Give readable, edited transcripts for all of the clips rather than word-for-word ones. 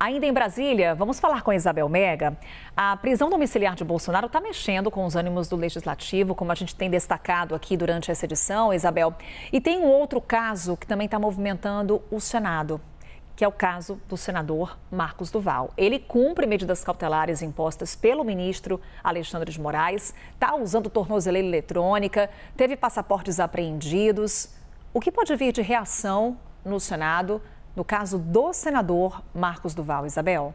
Ainda em Brasília, vamos falar com a Isabel Mega. A prisão domiciliar de Bolsonaro está mexendo com os ânimos do Legislativo, como a gente tem destacado aqui durante essa edição, Isabel. E tem um outro caso que também está movimentando o Senado, que é o caso do senador Marcos Duval. Ele cumpre medidas cautelares impostas pelo ministro Alexandre de Moraes, está usando tornozeleira eletrônica, teve passaportes apreendidos. O que pode vir de reação no Senado no caso do senador Marcos Duval, Isabel?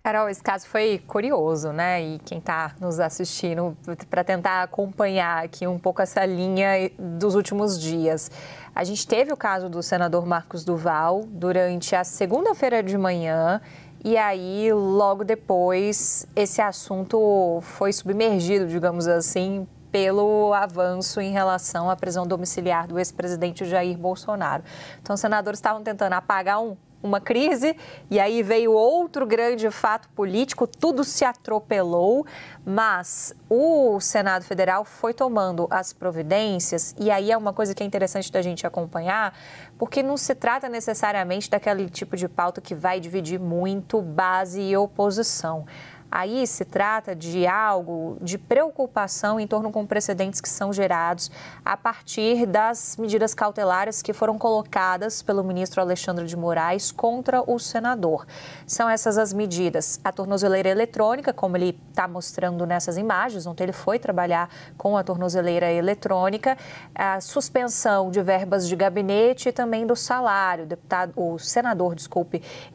Carol, esse caso foi curioso, né? E quem está nos assistindo, para tentar acompanhar aqui um pouco essa linha dos últimos dias. A gente teve o caso do senador Marcos Duval durante a segunda-feira de manhã. E aí, logo depois, esse assunto foi submergido, digamos assim, pelo avanço em relação à prisão domiciliar do ex-presidente Jair Bolsonaro. Então, os senadores estavam tentando apagar uma crise e aí veio outro grande fato político, tudo se atropelou, mas o Senado Federal foi tomando as providências e aí é uma coisa que é interessante da gente acompanhar, porque não se trata necessariamente daquele tipo de pauta que vai dividir muito base e oposição. Aí se trata de algo de preocupação em torno com precedentes que são gerados a partir das medidas cautelares que foram colocadas pelo ministro Alexandre de Moraes contra o senador. São essas as medidas: a tornozeleira eletrônica, como ele está mostrando nessas imagens, ontem ele foi trabalhar com a tornozeleira eletrônica, a suspensão de verbas de gabinete e também do salário. O senador,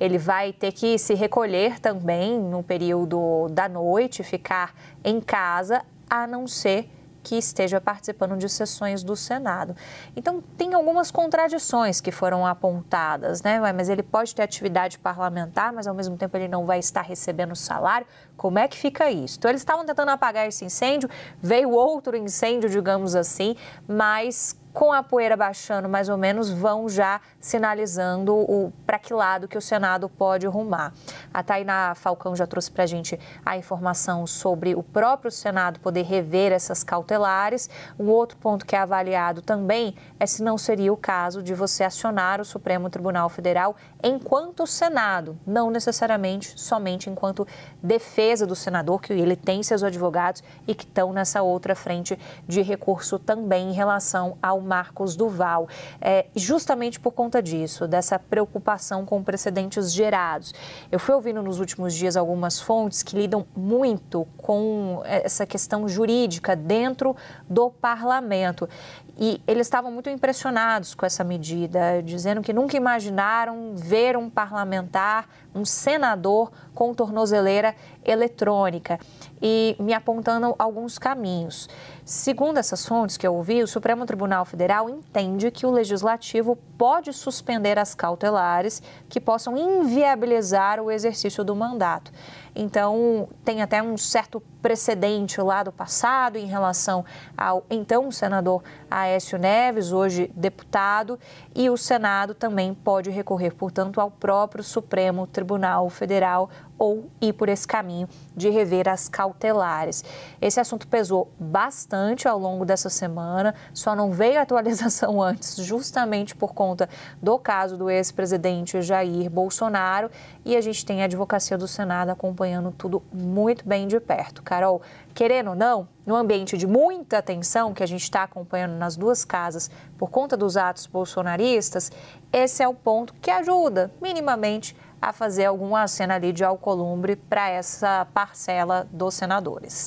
ele vai ter que se recolher também no período da noite, ficar em casa, a não ser que esteja participando de sessões do Senado. Então, tem algumas contradições que foram apontadas, né? Mas ele pode ter atividade parlamentar, mas ao mesmo tempo ele não vai estar recebendo salário. Como é que fica isso? Então, eles estavam tentando apagar esse incêndio, veio outro incêndio, digamos assim, mas com a poeira baixando mais ou menos, vão já sinalizando para que lado que o Senado pode rumar. A Tainá Falcão já trouxe para a gente a informação sobre o próprio Senado poder rever essas cautelares. Um outro ponto que é avaliado também é se não seria o caso de você acionar o Supremo Tribunal Federal enquanto Senado, não necessariamente somente enquanto defesa do senador, que ele tem seus advogados e que estão nessa outra frente de recurso também em relação ao Marcos Duval. Justamente por conta disso, dessa preocupação com precedentes gerados. Eu fui ouvindo nos últimos dias algumas fontes que lidam muito com essa questão jurídica dentro do parlamento. E eles estavam muito impressionados com essa medida, dizendo que nunca imaginaram ver um parlamentar, um senador com tornozeleira eletrônica e me apontando alguns caminhos. Segundo essas fontes que eu ouvi, o Supremo Tribunal Federal entende que o Legislativo pode suspender as cautelares que possam inviabilizar o exercício do mandato. Então, tem até um certo precedente lá do passado em relação ao então senador Aécio Neves, hoje deputado, e o Senado também pode recorrer, portanto, ao próprio Supremo Tribunal Federal ou ir por esse caminho de rever as cautelares. Esse assunto pesou bastante ao longo dessa semana, só não veio atualização antes, justamente por conta do caso do ex-presidente Jair Bolsonaro, e a gente tem a Advocacia do Senado acompanhando tudo muito bem de perto. Carol, querendo ou não, no ambiente de muita tensão que a gente está acompanhando nas duas casas por conta dos atos bolsonaristas, esse é o ponto que ajuda minimamente a fazer algum aceno ali de alcolumbre para essa parcela dos senadores.